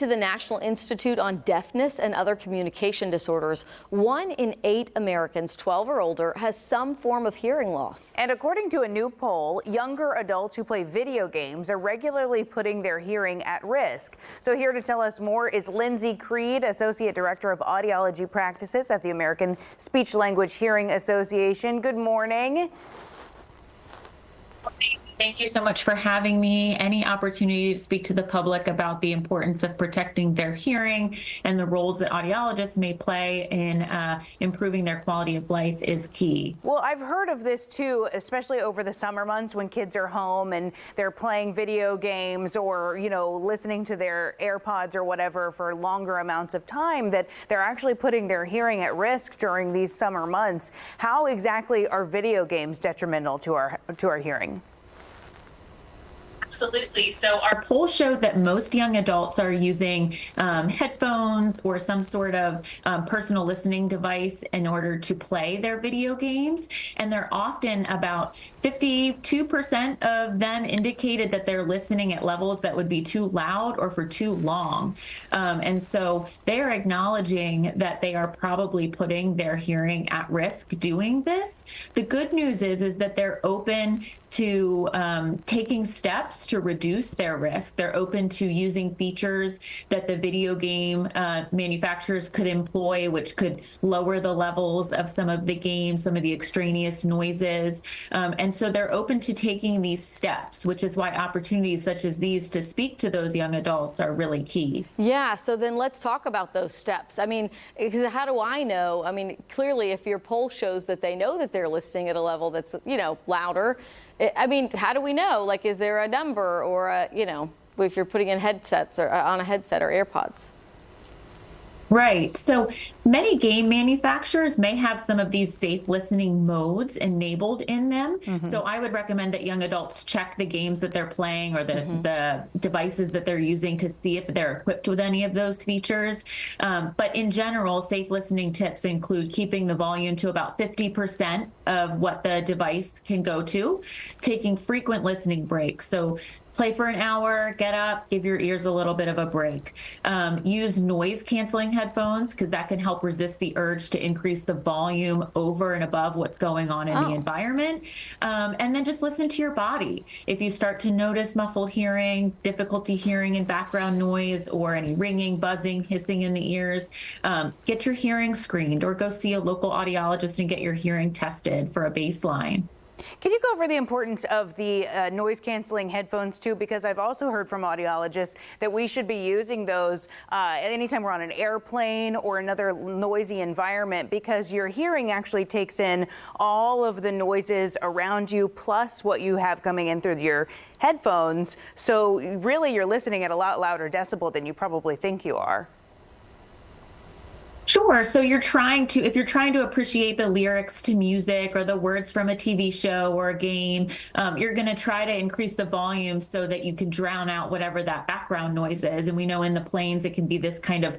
to the National Institute on Deafness and Other Communication Disorders, 1 in 8 Americans 12 or older has some form of hearing loss. And according to a new poll, younger adults who play video games are regularly putting their hearing at risk. So here to tell us more is Lindsay Creed, Associate Director of Audiology Practices at the American Speech Language Hearing Association. Good morning. Thank you so much for having me. Any opportunity to speak to the public about the importance of protecting their hearing and the roles that audiologists may play in improving their quality of life is key. Well, I've heard of this too, especially over the summer months when kids are home and they're playing video games or, listening to their AirPods or whatever for longer amounts of time, that they're actually putting their hearing at risk during these summer months. How exactly are video games detrimental to our hearing? Absolutely. So our poll showed that most young adults are using headphones or some sort of personal listening device in order to play their video games. And they're often about 52% of them indicated that they're listening at levels that would be too loud or for too long. And so they're acknowledging that they are probably putting their hearing at risk doing this. The good news is that they're open to taking steps to reduce their risk. They're open to using features that the video game manufacturers could employ, which could lower the levels of some of the games, some of the extraneous noises. And so they're open to taking these steps, which is why opportunities such as these to speak to those young adults are really key. Yeah, so then let's talk about those steps. I mean, because how do I know? I mean, clearly, if your poll shows that they know that they're listening at a level that's, louder, I mean, how do we know? Like, is there a number or if you're putting in headsets or on a headset or AirPods? Right. So many game manufacturers may have some of these safe listening modes enabled in them. Mm-hmm. So I would recommend that young adults check the games that they're playing or the devices that they're using to see if they're equipped with any of those features. But in general, safe listening tips include keeping the volume to about 50% of what the device can go to, taking frequent listening breaks. So play for an hour, get up, give your ears a little bit of a break. Use noise canceling headphones because that can help resist the urge to increase the volume over and above what's going on in the environment. And then just listen to your body. If you start to notice muffled hearing, difficulty hearing in background noise, or any ringing, buzzing, hissing in the ears, get your hearing screened or go see a local audiologist and get your hearing tested for a baseline. Can you go over the importance of the noise-canceling headphones, too? Because I've also heard from audiologists that we should be using those anytime we're on an airplane or another noisy environment, because your hearing actually takes in all of the noises around you, plus what you have coming in through your headphones. So really, you're listening at a lot louder decibel than you probably think you are. Sure. So if you're trying to appreciate the lyrics to music or the words from a TV show or a game, you're going to try to increase the volume so that you can drown out whatever that background noise is. And we know in the planes, it can be this kind of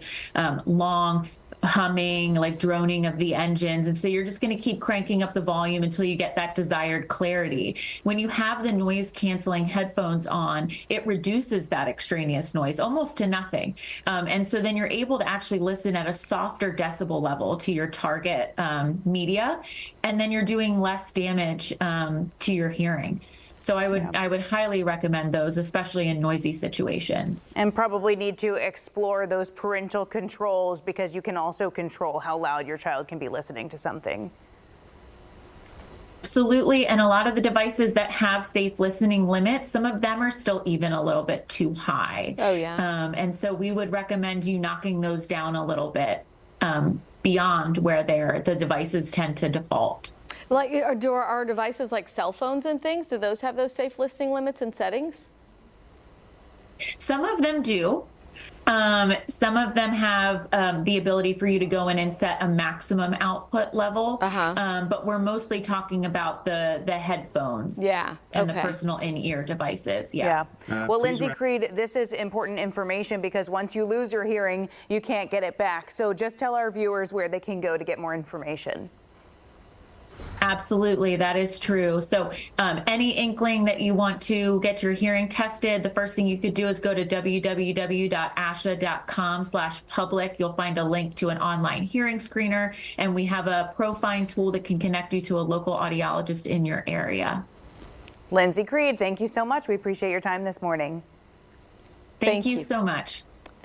long humming, like droning of the engines. And so you're just going to keep cranking up the volume until you get that desired clarity. When you have the noise canceling headphones on, it reduces that extraneous noise almost to nothing. And so then you're able to actually listen at a softer decibel level to your target media. And then you're doing less damage to your hearing. So I would highly recommend those, especially in noisy situations. And probably need to explore those parental controls, because you can also control how loud your child can be listening to something. Absolutely. And a lot of the devices that have safe listening limits, some of them are still even a little bit too high. Oh, yeah. And so we would recommend you knocking those down a little bit beyond where the devices tend to default. Like, do our devices like cell phones and things, do those have those safe listening limits and settings? Some of them do. Some of them have the ability for you to go in and set a maximum output level. But we're mostly talking about the headphones and the personal in-ear devices. Well, Lindsay Creed, this is important information, because once you lose your hearing, you can't get it back. So just tell our viewers where they can go to get more information. Absolutely, that is true. So any inkling that you want to get your hearing tested, the first thing you could do is go to www.asha.com/public. You'll find a link to an online hearing screener, and we have a Profine tool that can connect you to a local audiologist in your area. Lindsay Creed, thank you so much. We appreciate your time this morning. Thank you so much.